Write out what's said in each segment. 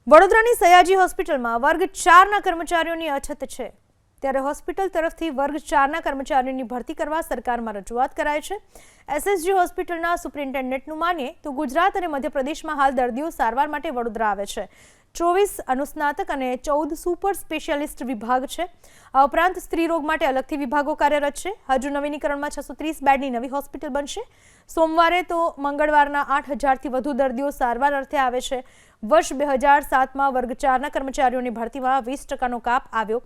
વડોદરાની સયાજી હોસ્પિટલમાં વર્ગ 4ના કર્મચારીઓની અછત છે, ત્યારે હોસ્પિટલ તરફથી વર્ગ 4ના કર્મચારીઓની ભરતી કરવા સરકારમાં રજૂઆત કરાઈ છે। એસએસજી હોસ્પિટલના સુપ્રિન્ટેન્ડન્ટનું માનીએ તો ગુજરાત અને મધ્યપ્રદેશમાં હાલ દર્દીઓ સારવાર માટે વડોદરા આવે છે। 24 અનુસ્નાતક અને 14 સુપર સ્પેશિયાલિસ્ટ વિભાગ છે। આ ઉપરાંત સ્ત્રી રોગ માટે અલગથી વિભાગો કાર્યરત છે। હજુ નવીનીકરણમાં 630 બેડની નવી હોસ્પિટલ બનશે। સોમવારે તો મંગળવારના 8000થી વધુ દર્દીઓ સારવાર અર્થે આવે છે। વર્ષ 2007માં વર્ગ 4ના કર્મચારીઓની ભરતીમાં 20%નો કાપ આવ્યો।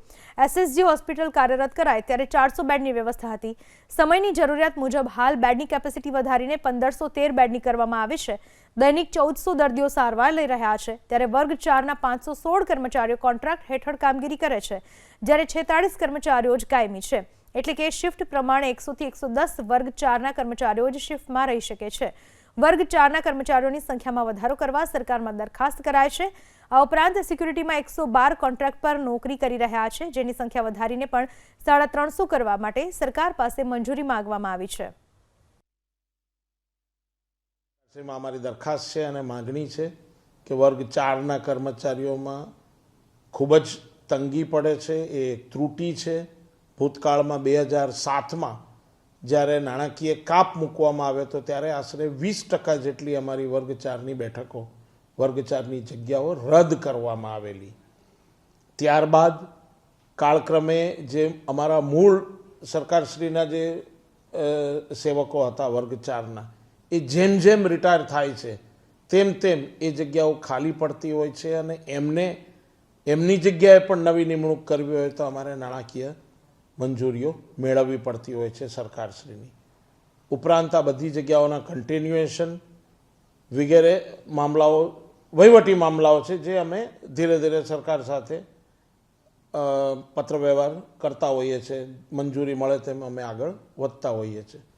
એસએસજી હોસ્પિટલ કાર્યરત કરાય ત્યારે 400 બેડની વ્યવસ્થા હતી। સમયની જરૂરિયાત મુજબ હાલ બેડની કેપેસિટી વધારીને 1513 બેડની કરવામાં આવી છે। દૈનિક 1400 દર્દીઓ સારવાર લઈ રહ્યા છે, ત્યારે વર્ગ 4ના 516 કર્મચારીઓ કોન્ટ્રાક્ટ હેઠળ કામગીરી કરે છે, જ્યારે 46 કર્મચારીઓ જ કાયમી છે। એટલે કે શિફ્ટ પ્રમાણે 100 થી 110 વર્ગ 4ના કર્મચારીઓ જ શિફ્ટમાં રહી શકે છે। વર્ગ 4ના કર્મચારીઓની સંખ્યામાં વધારો કરવા સરકારમાં દરખાસ્ત કરાઈ છે। આ ઉપરાંત સિક્યુરિટીમાં 112 કોન્ટ્રાક્ટ પર નોકરી કરી રહ્યા છે, જેની સંખ્યા વધારીને પણ 350 કરવા માટે સરકાર પાસે મંજૂરી માંગવામાં આવી છે। અમારી દરખાસ્ત છે અને માગણી છે કે વર્ગ 4ના કર્મચારીઓમાં ખૂબ જ તંગી પડે છે। એ એક ત્રુટિ છે। ભૂતકાળમાં 2007માં જ્યારે નાણાકીય કાપ મૂકવામાં આવ્યો હતો ત્યારે આશરે 20% જેટલી અમારી વર્ગ 4ની બેઠકો, વર્ગ 4ની જગ્યાઓ રદ કરવામાં આવેલી। ત્યારબાદ કાળક્રમે જે અમારા મૂળ સરકારશ્રીના જે સેવકો હતા વર્ગ 4ના, એ જેમ જેમ રિટાયર થાય છે તેમ તેમ એ જગ્યાઓ ખાલી પડતી હોય છે અને એમની જગ્યાએ પણ નવી નિમણૂક કરવી હોય તો અમારે નાણાકીય મંજૂરીઓ મેળવવી પડતી હોય છે સરકારશ્રીની। ઉપરાંત આ બધી જગ્યાઓના કન્ટિન્યુએશન વગેરે મામલાઓ વહીવટી મામલાઓ છે, જે અમે ધીરે ધીરે સરકાર સાથે પત્ર વ્યવહાર કરતા હોઈએ છીએ। મંજૂરી મળે તેમ અમે આગળ વધતા હોઈએ છીએ।